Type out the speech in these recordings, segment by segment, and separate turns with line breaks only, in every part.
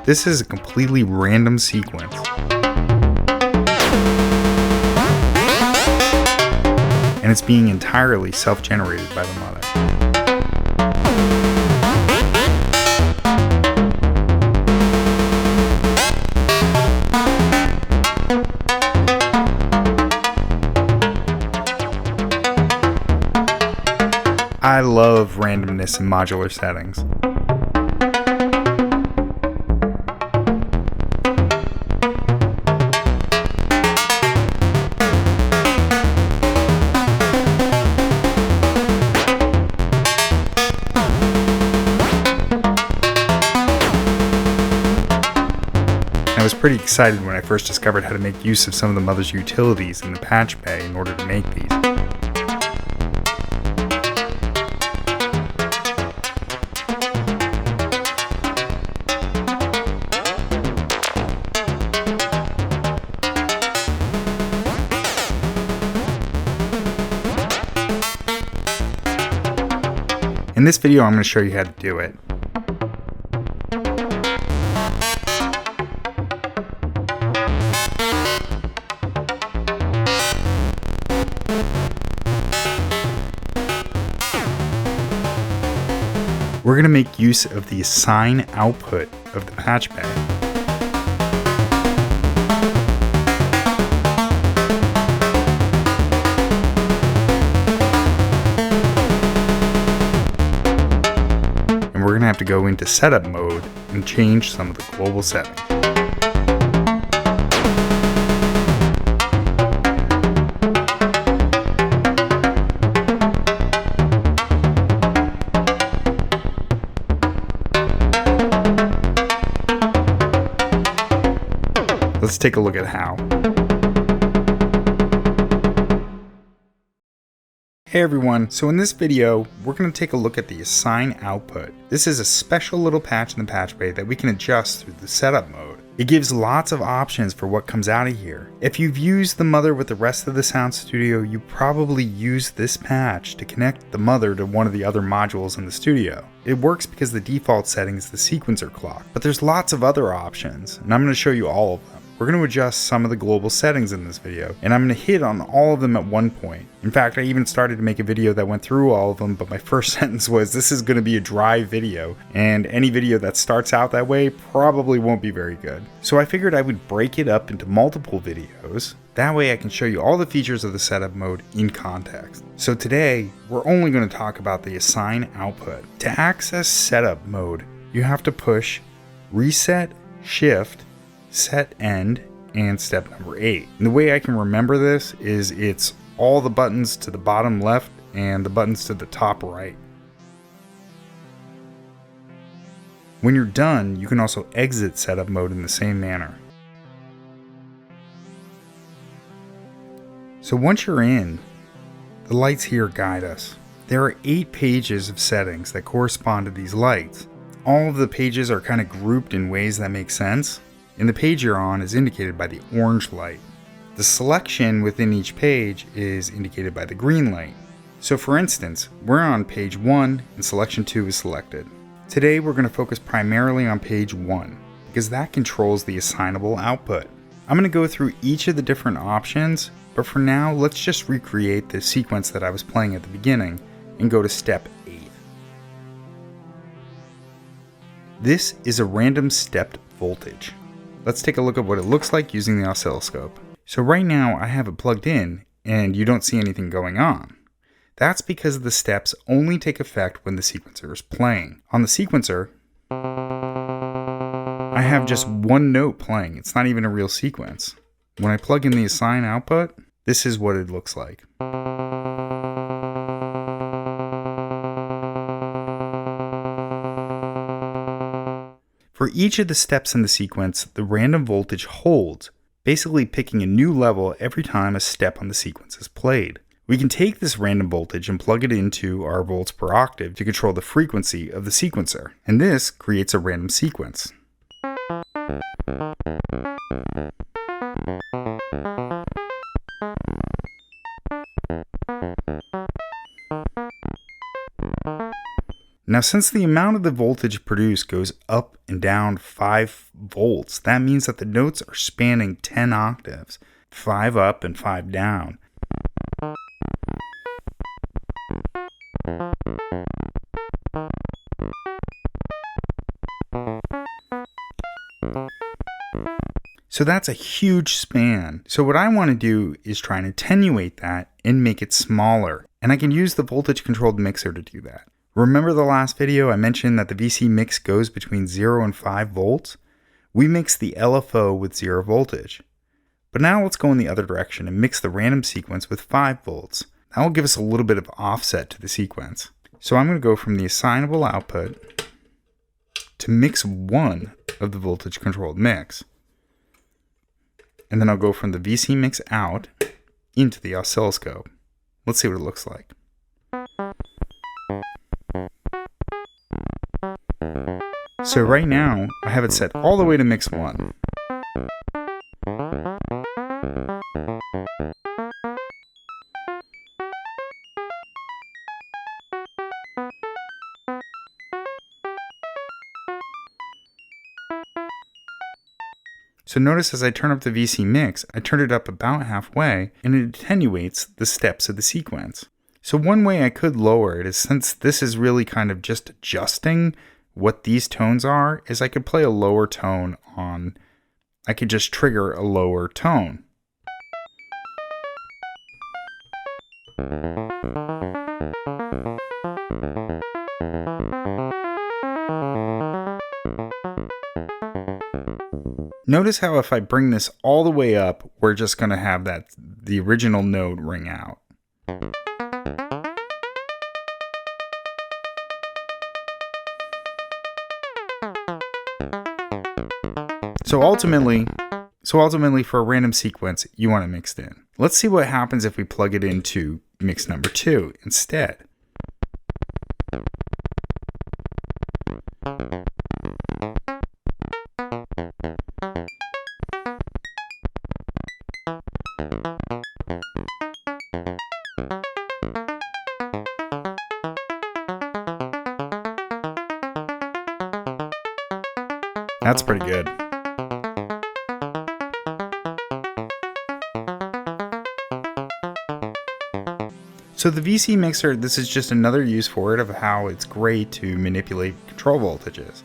This is a completely random sequence. And it's being entirely self-generated by the mother. I love randomness in modular settings. I was pretty excited when I first discovered how to make use of some of the mother's utilities in the patch bay in order to make these. In this video, I'm going to show you how to do it. We're going to make use of the assign output of the patch bay. We're going to have to go into setup mode and change some of the global settings. Let's take a look at how. Hey everyone, so in this video, we're going to take a look at the assign output. This is a special little patch in the patch bay that we can adjust through the setup mode. It gives lots of options for what comes out of here. If you've used the mother with the rest of the Sound Studio, you probably use this patch to connect the mother to one of the other modules in the studio. It works because the default setting is the sequencer clock, but there's lots of other options, and I'm going to show you all of them. We're going to adjust some of the global settings in this video, and I'm going to hit on all of them at one point. In fact, I even started to make a video that went through all of them, but my first sentence was, this is going to be a dry video, and any video that starts out that way probably won't be very good. So I figured I would break it up into multiple videos. That way I can show you all the features of the setup mode in context. So today, we're only going to talk about the assign output. To access setup mode, you have to push reset, shift, set end, and step number 8. And the way I can remember this is it's all the buttons to the bottom left and the buttons to the top right. When you're done, you can also exit setup mode in the same manner. So once you're in, the lights here guide us. There are 8 pages of settings that correspond to these lights. All of the pages are kind of grouped in ways that make sense, and the page you're on is indicated by the orange light. The selection within each page is indicated by the green light. So for instance, we're on page 1 and selection 2 is selected. Today we're going to focus primarily on page 1 because that controls the assignable output. I'm going to go through each of the different options, but for now let's just recreate the sequence that I was playing at the beginning and go to step 8. This is a random stepped voltage. Let's take a look at what it looks like using the oscilloscope. So right now I have it plugged in and you don't see anything going on. That's because the steps only take effect when the sequencer is playing. On the sequencer, I have just one note playing. It's not even a real sequence. When I plug in the assign output, this is what it looks like. For each of the steps in the sequence, the random voltage holds, basically picking a new level every time a step on the sequence is played. We can take this random voltage and plug it into our volts per octave to control the frequency of the sequencer, and this creates a random sequence. Now, since the amount of the voltage produced goes up and down 5 volts, that means that the notes are spanning 10 octaves, 5 up and 5 down. So that's a huge span. So what I want to do is try and attenuate that and make it smaller. And I can use the voltage controlled mixer to do that. Remember the last video I mentioned that the VC mix goes between 0 and 5 volts? We mix the LFO with 0 voltage. But now let's go in the other direction and mix the random sequence with 5 volts. That will give us a little bit of offset to the sequence. So I'm going to go from the assignable output to mix 1 of the voltage controlled mix. And then I'll go from the VC mix out into the oscilloscope. Let's see what it looks like. So right now, I have it set all the way to mix 1. So notice as I turn up the VC mix, I turn it up about halfway and it attenuates the steps of the sequence. So one way I could lower it is, since this is really kind of just adjusting what these tones are, is I could play a lower tone on, I could just trigger a lower tone. Notice how if I bring this all the way up, we're just going to have the original note ring out. So ultimately for a random sequence, you want it mixed in. Let's see what happens if we plug it into mix number 2 instead. That's pretty good. So the VC mixer, this is just another use for it of how it's great to manipulate control voltages.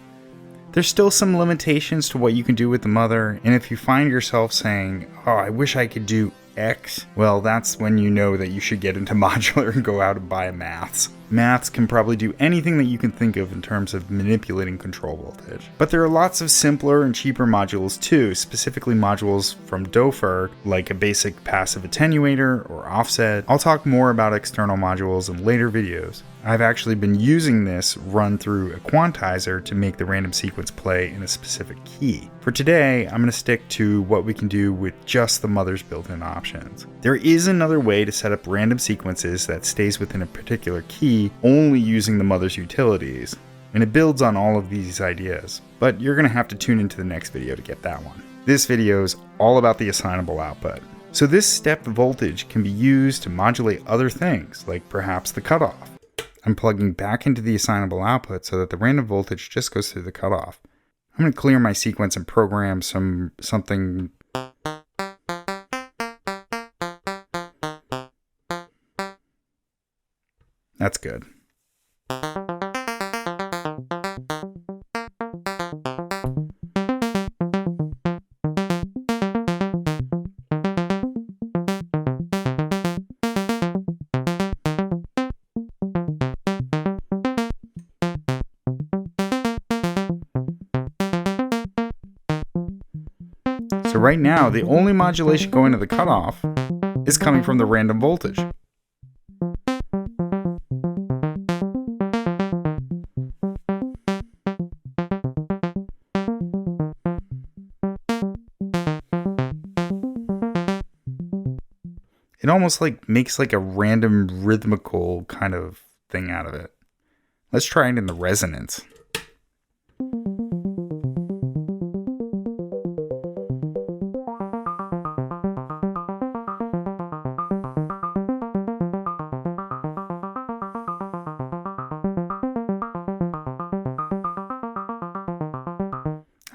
There's still some limitations to what you can do with the Mother, and if you find yourself saying, oh, I wish I could do X, well, that's when you know that you should get into modular and go out and buy a maths. Maths can probably do anything that you can think of in terms of manipulating control voltage. But there are lots of simpler and cheaper modules too, specifically modules from Dofer, like a basic passive attenuator or offset. I'll talk more about external modules in later videos. I've actually been using this run through a quantizer to make the random sequence play in a specific key. For today, I'm going to stick to what we can do with just the Mother's built-in options. There is another way to set up random sequences that stays within a particular key, only using the Mother's utilities, and it builds on all of these ideas, but you're going to have to tune into the next video to get that one. This video is all about the assignable output. So this stepped voltage can be used to modulate other things, like perhaps the cutoff. I'm plugging back into the assignable output so that the random voltage just goes through the cutoff. I'm going to clear my sequence and program something. That's good. So right now, the only modulation going to the cutoff is coming from the random voltage. It almost makes a random rhythmical kind of thing out of it. Let's try it in the resonance.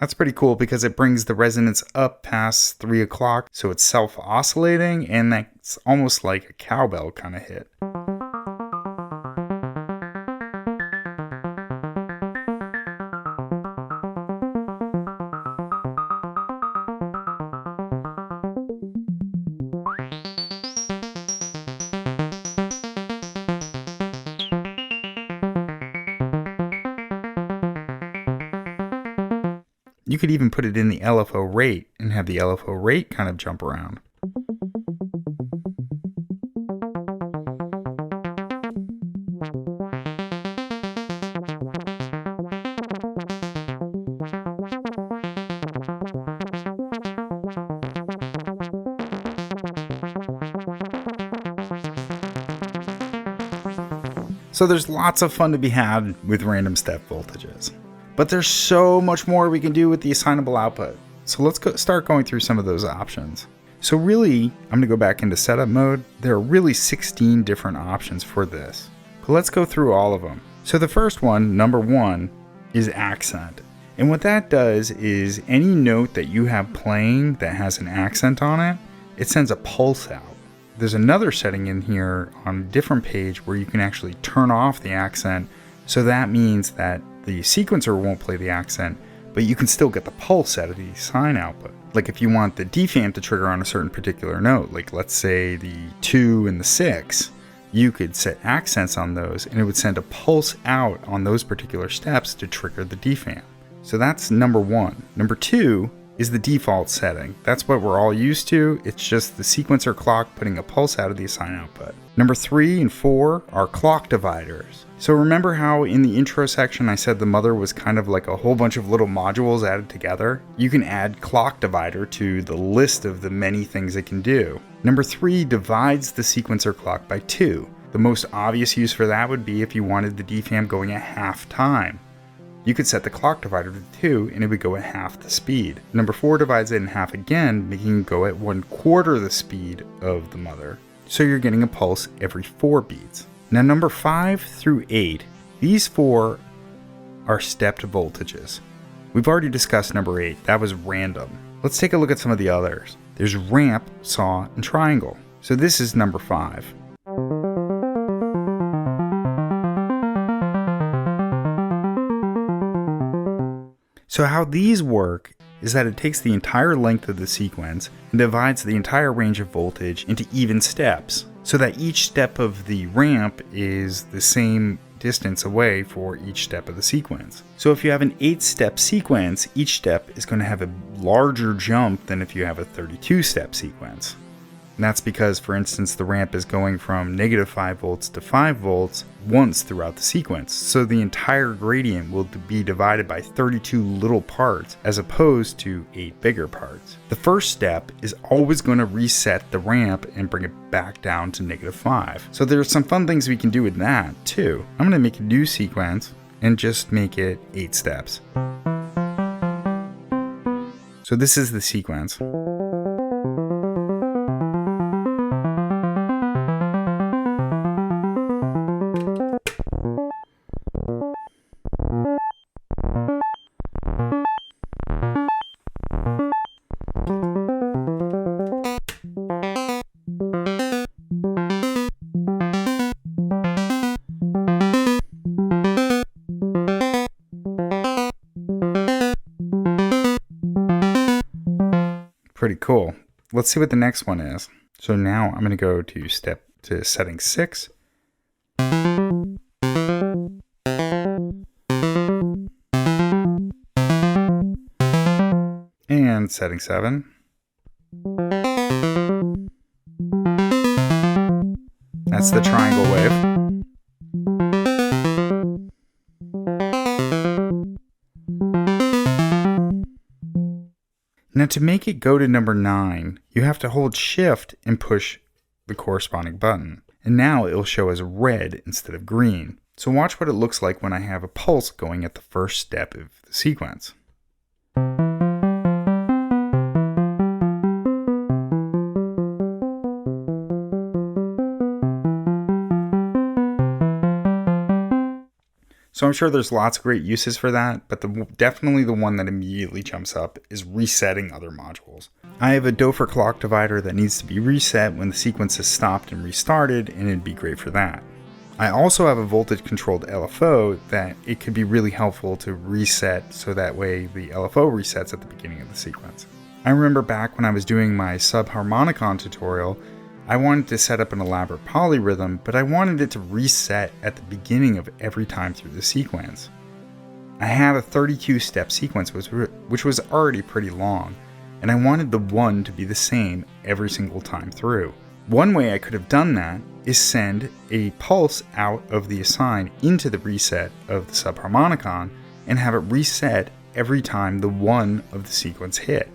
That's pretty cool because it brings the resonance up past 3 o'clock, so it's self-oscillating, and that's almost like a cowbell kind of hit. You could even put it in the LFO rate and have the LFO rate kind of jump around. So there's lots of fun to be had with random step voltages. But there's so much more we can do with the assignable output. So let's start going through some of those options. So really, I'm going to go back into setup mode. There are really 16 different options for this. But let's go through all of them. So the first one, number 1, is accent. And what that does is any note that you have playing that has an accent on it, it sends a pulse out. There's another setting in here on a different page where you can actually turn off the accent. So that means that the sequencer won't play the accent, but you can still get the pulse out of the sine output. Like if you want the defam to trigger on a certain particular note, like let's say the 2 and the 6, you could set accents on those and it would send a pulse out on those particular steps to trigger the defam. So that's number 1. Number 2 is the default setting. That's what we're all used to. It's just the sequencer clock putting a pulse out of the assign output. Number 3 and 4 are clock dividers. So remember how in the intro section I said the mother was kind of like a whole bunch of little modules added together? You can add clock divider to the list of the many things it can do. Number 3 divides the sequencer clock by 2. The most obvious use for that would be if you wanted the defam going at half time. You could set the clock divider to 2 and it would go at half the speed. Number 4 divides it in half again, making it go at 1/4 the speed of the mother. So you're getting a pulse every 4 beats. Now number 5 through 8, these 4 are stepped voltages. We've already discussed number 8, that was random. Let's take a look at some of the others. There's ramp, saw, and triangle. So this is number 5. So how these work is that it takes the entire length of the sequence and divides the entire range of voltage into even steps, so that each step of the ramp is the same distance away for each step of the sequence. So if you have an 8-step sequence, each step is going to have a larger jump than if you have a 32-step sequence. And that's because, for instance, the ramp is going from -5 volts to 5 volts once throughout the sequence. So the entire gradient will be divided by 32 little parts as opposed to 8 bigger parts. The first step is always going to reset the ramp and bring it back down to -5. So there's some fun things we can do with that too. I'm going to make a new sequence and just make it 8 steps. So this is the sequence. Pretty cool. Let's see what the next one is. So now I'm going to go to setting 6. And setting 7. That's the triangle wave. Now to make it go to number 9, you have to hold shift and push the corresponding button. And now it'll show as red instead of green. So watch what it looks like when I have a pulse going at the first step of the sequence. So So I'm sure there's lots of great uses for that, but definitely the one that immediately jumps up is resetting other modules. I have a Doepfer clock divider that needs to be reset when the sequence is stopped and restarted, and it'd be great for that. I also have a voltage controlled LFO that it could be really helpful to reset so that way the LFO resets at the beginning of the sequence. I remember back when I was doing my subharmonicon tutorial, I wanted to set up an elaborate polyrhythm, but I wanted it to reset at the beginning of every time through the sequence. I had a 32-step sequence which was already pretty long, and I wanted the 1 to be the same every single time through. One way I could have done that is send a pulse out of the assign into the reset of the subharmonicon and have it reset every time the 1 of the sequence hit.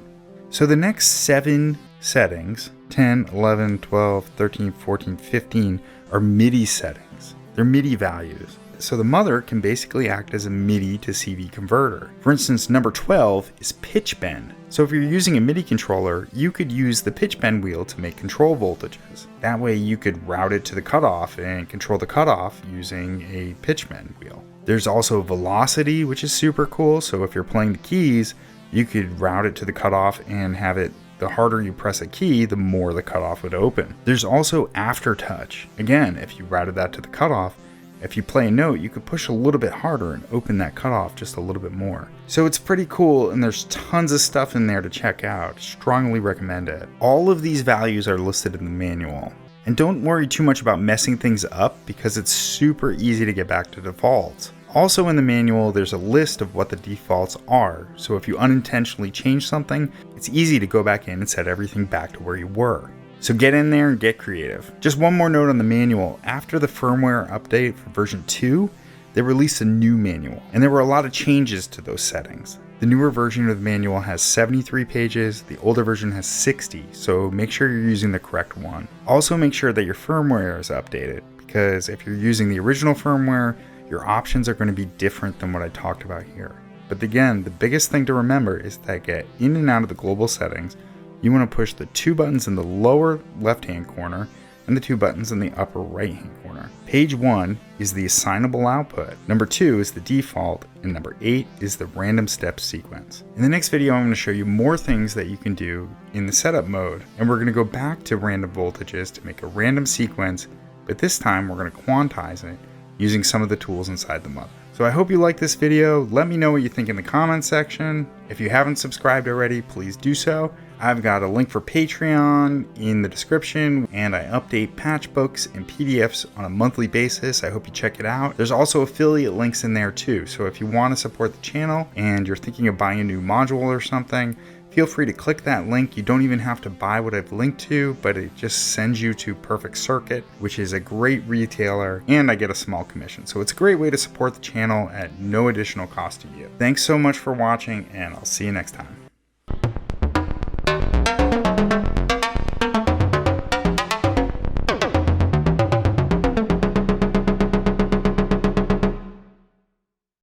So the next 7 settings, 10, 11, 12, 13, 14, 15, are MIDI settings. They're MIDI values. So the mother can basically act as a MIDI to CV converter. For instance, number 12 is pitch bend. So if you're using a MIDI controller, you could use the pitch bend wheel to make control voltages. That way you could route it to the cutoff and control the cutoff using a pitch bend wheel. There's also velocity, which is super cool. So if you're playing the keys, you could route it to the cutoff and have it, the harder you press a key, the more the cutoff would open. There's also aftertouch. Again, if you routed that to the cutoff, if you play a note, you could push a little bit harder and open that cutoff just a little bit more. So it's pretty cool, and there's tons of stuff in there to check out. Strongly recommend it. All of these values are listed in the manual. And don't worry too much about messing things up because it's super easy to get back to defaults. Also in the manual, there's a list of what the defaults are, so if you unintentionally change something, it's easy to go back in and set everything back to where you were. So get in there and get creative. Just one more note on the manual. After the firmware update for version 2, they released a new manual, and there were a lot of changes to those settings. The newer version of the manual has 73 pages, the older version has 60, so make sure you're using the correct one. Also make sure that your firmware is updated, because if you're using the original firmware, your options are going to be different than what I talked about here. But again, the biggest thing to remember is that get in and out of the global settings, you want to push the 2 buttons in the lower left-hand corner and the 2 buttons in the upper right-hand corner. Page 1 is the assignable output, number 2 is the default, and number 8 is the random step sequence. In the next video, I'm going to show you more things that you can do in the setup mode, and we're going to go back to random voltages to make a random sequence, but this time we're going to quantize it using some of the tools inside the mother. So I hope you like this video. Let me know what you think in the comments section. If you haven't subscribed already, please do so. I've got a link for Patreon in the description, and I update patch books and PDFs on a monthly basis. I hope you check it out. There's also affiliate links in there too. So if you want to support the channel and you're thinking of buying a new module or something, feel free to click that link. You don't even have to buy what I've linked to, but it just sends you to Perfect Circuit, which is a great retailer, and I get a small commission. So it's a great way to support the channel at no additional cost to you. Thanks so much for watching, and I'll see you next time.